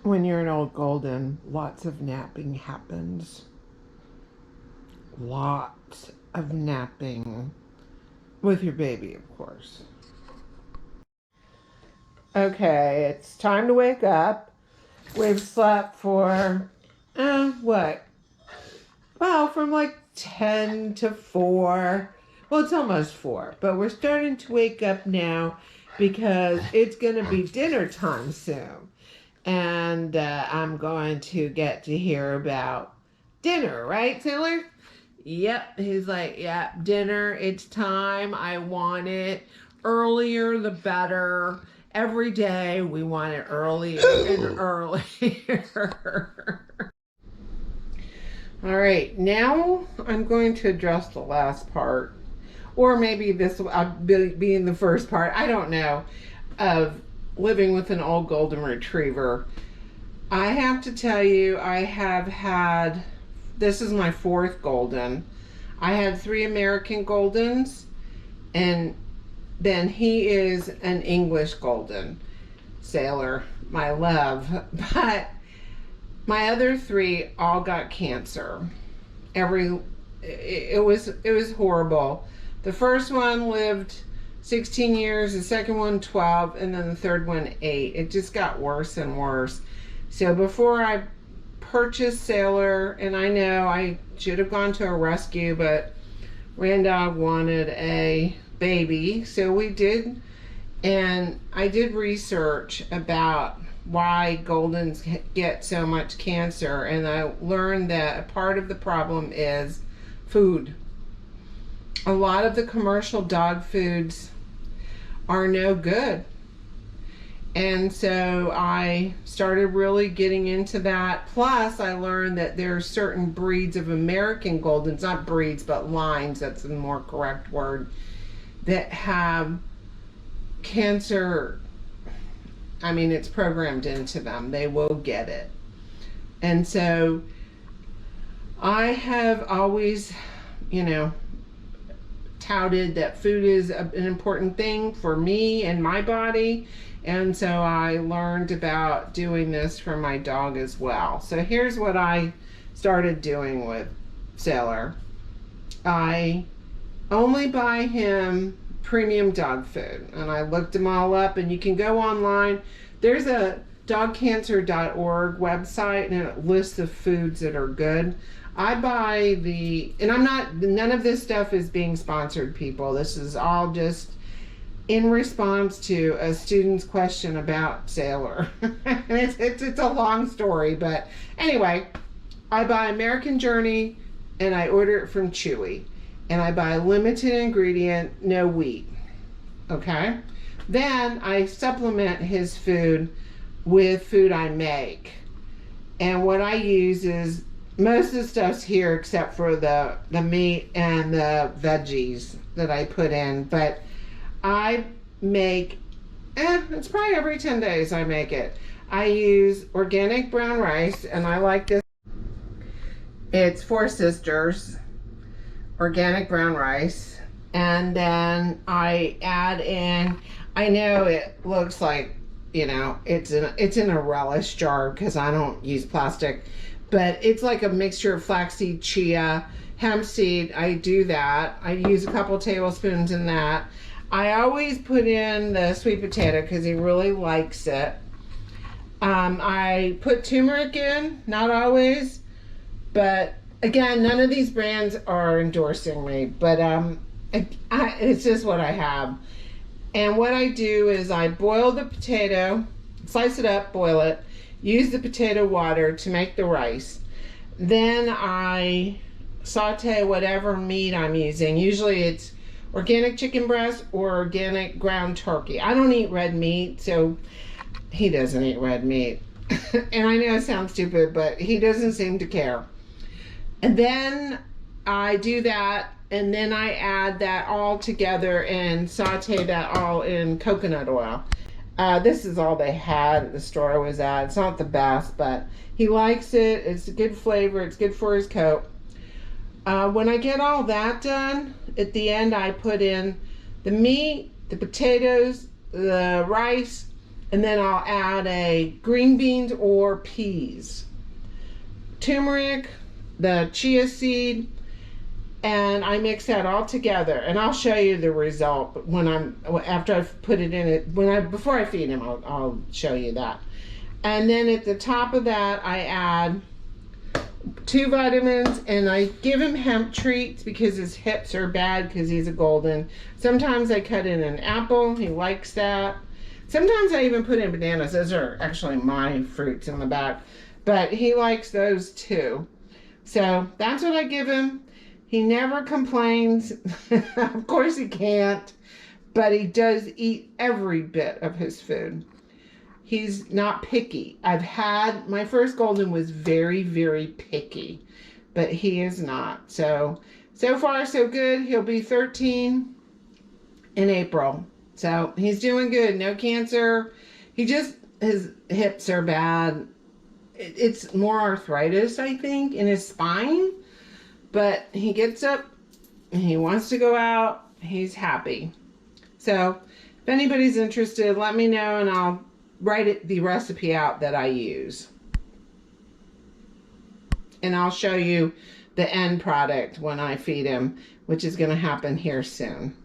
When you're an old golden, lots of napping happens. Lots of napping. With your baby, of course. Okay, it's time to wake up. We've slept for, what? Well, from like 10 to 4. Well, it's almost 4, but we're starting to wake up now because it's going to be dinner time soon. And I'm going to get to hear about dinner, right, Taylor? Yep. He's like, yep, dinner, it's time. I want it. Earlier, the better. Every day, we want it earlier and earlier. All right, now I'm going to address the last part, or maybe this will be in the first part, I don't know, of living with an old golden retriever. I have to tell you, I have had, this is my 4th golden. I had 3 American Goldens, and then he is an English Golden. Sailor, my love. But my other 3 all got cancer. It was horrible. The first one lived 16 years, the second one 12, and then the third one 8. It just got worse and worse. So before I purchased Sailor, and I know I should have gone to a rescue, but Randog wanted a baby, so we did, and I did research about why Goldens get so much cancer, and I learned that a part of the problem is food. A lot of the commercial dog foods are no good. And so I started really getting into that. Plus, I learned that there are certain breeds of American Goldens, not breeds, but lines, that's the more correct word, that have cancer. I mean, it's programmed into them. They will get it. And so I have always, touted that food is an important thing for me and my body. And so I learned about doing this for my dog as well. So here's what I started doing with Sailor. I only buy him premium dog food. And I looked them all up, and you can go online. There's a dogcancer.org website, and it lists the foods that are good. I buy none of this stuff is being sponsored, people. This is all just in response to a student's question about Sailor. it's a long story, but anyway, I buy American Journey, and I order it from Chewy, and I buy limited ingredient, no wheat. Okay, then I supplement his food with food I make, and what I use is most of the stuff's here except for the meat and the veggies that I put in, but I make, it's probably every 10 days I make it. I use organic brown rice, and I like this. It's Four Sisters organic brown rice. And then I add in, I know it looks like, it's in a relish jar because I don't use plastic, but it's like a mixture of flaxseed, chia, hemp seed. I do that. I use a couple tablespoons in that. I always put in the sweet potato because he really likes it. I put turmeric in, not always, but again, none of these brands are endorsing me, but it's just what I have. And what I do is I boil the potato, slice it up, boil it, use the potato water to make the rice. Then I saute whatever meat I'm using. Usually it's organic chicken breast or organic ground turkey. I don't eat red meat, so he doesn't eat red meat. And I know it sounds stupid, but he doesn't seem to care. And then I do that, and then I add that all together and saute that all in coconut oil. This is all they had at the store I was at. It's not the best, but he likes it. It's a good flavor. It's good for his coat. When I get all that done, at the end I put in the meat, the potatoes, the rice, And then I'll add a green beans or peas, turmeric, the chia seed, and I mix that all together. And I'll show you the result after I've put it in it. Before I feed him, I'll show you that. And then at the top of that, I add 2 vitamins, and I give him hemp treats because his hips are bad because he's a golden. Sometimes I cut in an apple. He likes that. Sometimes I even put in bananas. Those are actually my fruits in the back, but he likes those too. So that's what I give him. He never complains. Of course he can't, but he does eat every bit of his food. He's not picky. My first golden was very, very picky, but he is not. So far so good. He'll be 13 in April. So he's doing good. No cancer. His hips are bad. It's more arthritis, I think, in his spine. But he gets up and he wants to go out. He's happy. So if anybody's interested, let me know and I'll write the recipe out that I use. And I'll show you the end product when I feed him, which is going to happen here soon.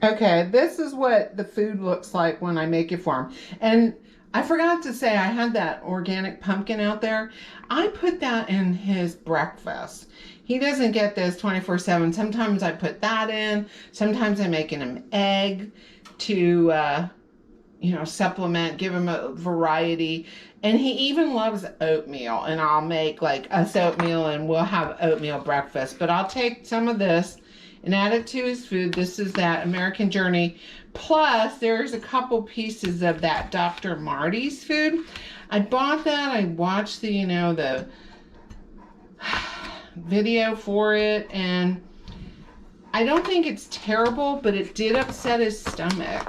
Okay, this is what the food looks like when I make it for him. And I forgot to say I had that organic pumpkin out there. I put that in his breakfast. He doesn't get this 24/7. Sometimes I put that in. Sometimes I'm making him egg to, supplement, give him a variety. And he even loves oatmeal. And I'll make like us oatmeal and we'll have oatmeal breakfast. But I'll take some of this and add it to his food. This is that American Journey. Plus, there's a couple pieces of that Dr. Marty's food. I bought that. I watched the video for it, and I don't think it's terrible, but it did upset his stomach.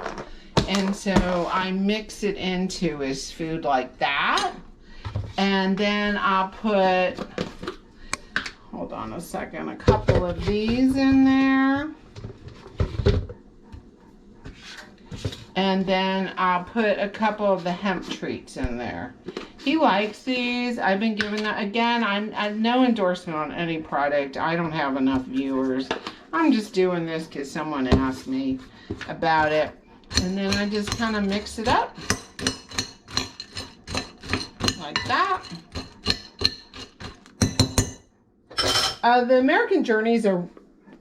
And so I mix it into his food like that. And then I'll put, hold on a second, a couple of these in there. And then I'll put a couple of the hemp treats in there. He likes these. I've been giving that. Again, I'm no endorsement on any product. I don't have enough viewers. I'm just doing this because someone asked me about it. And then I just kind of mix it up like that. The American Journeys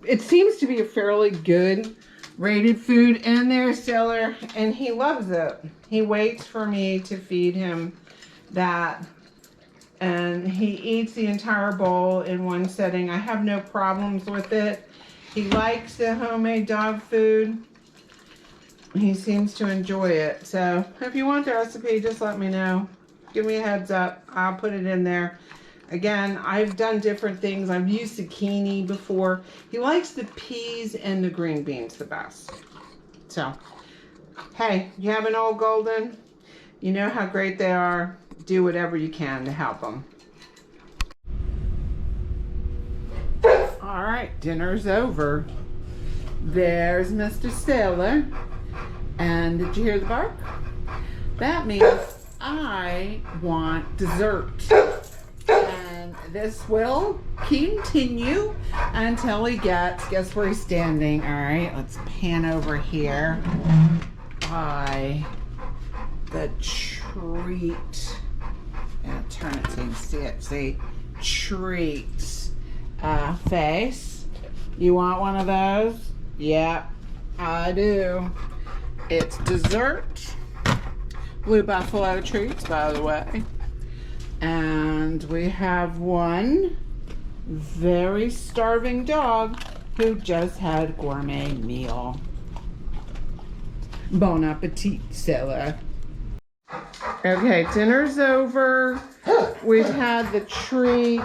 it seems to be a fairly good rated food, and they're a seller, and he loves it. He waits for me to feed him that, and he eats the entire bowl in one sitting. I have no problems with it. He likes the homemade dog food. He seems to enjoy it. So if you want the recipe, just let me know. Give me a heads up. I'll put it in there. Again, I've done different things. I've used zucchini before. He likes the peas and the green beans the best. So, hey, you have an old golden, you know how great they are. Do whatever you can to help them. All right, dinner's over. There's Mr. Sailor. And did you hear the bark? That means I want dessert. And this will continue until he guess where he's standing. All right, let's pan over here by the treat. And turn it so you can see it. See, treats face. You want one of those? Yep, I do. It's dessert. Blue Buffalo treats, by the way. And we have one very starving dog who just had a gourmet meal. Bon appetit, Sailor. Okay, dinner's over. We've had the treat.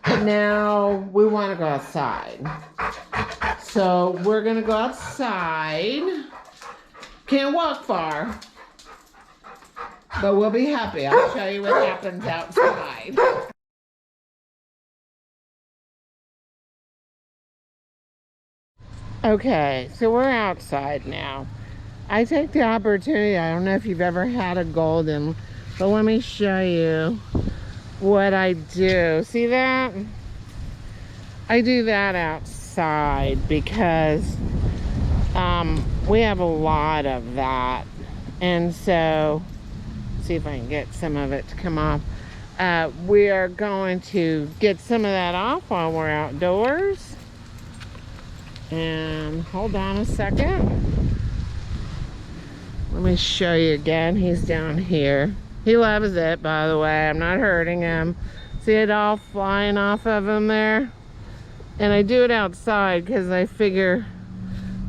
Now we want to go outside. So we're going to go outside. Can't walk far. But we'll be happy. I'll show you what happens outside. Okay, so we're outside now. I take the opportunity, I don't know if you've ever had a golden, but let me show you what I do. See that? I do that outside because we have a lot of that. And so, see if I can get some of it to come off. We are going to get some of that off while we're outdoors. And hold on a second. Let me show you again. He's down here. He loves it, by the way. I'm not hurting him. See it all flying off of him there? And I do it outside because I figure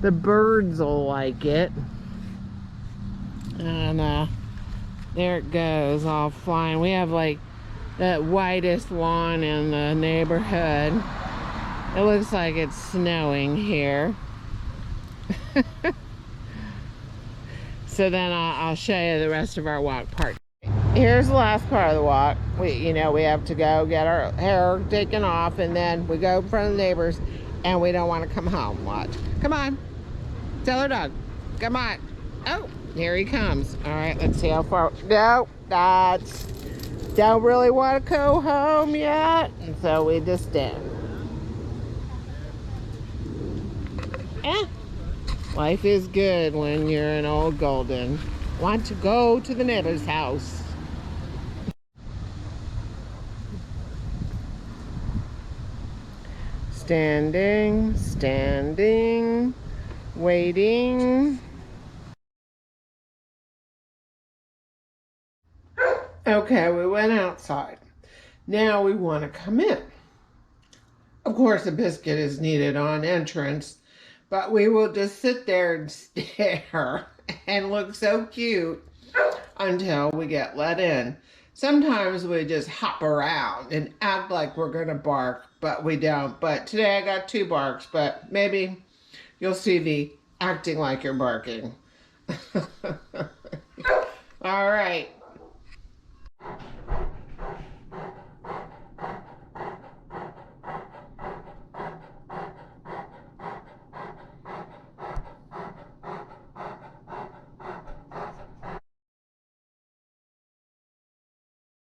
the birds will like it. And there it goes, all flying. We have like the whitest lawn in the neighborhood. It looks like it's snowing here. So then I'll show you the rest of our walk part. Here's the last part of the walk. We have to go get our hair taken off, and then we go in front of the neighbors, and we don't want to come home. Watch. Come on. Tell her dog. Come on. Oh, here he comes. All right, let's see how far. No, that's. Don't really want to go home yet, and so we just did. Life is good when you're an old golden. Want to go to the neighbor's house. Standing, standing, waiting. Okay, we went outside. Now we want to come in. Of course, a biscuit is needed on entrance, but we will just sit there and stare and look so cute until we get let in. Sometimes we just hop around and act like we're going to bark, but we don't. But today I got 2 barks, but maybe you'll see the acting like you're barking. All right.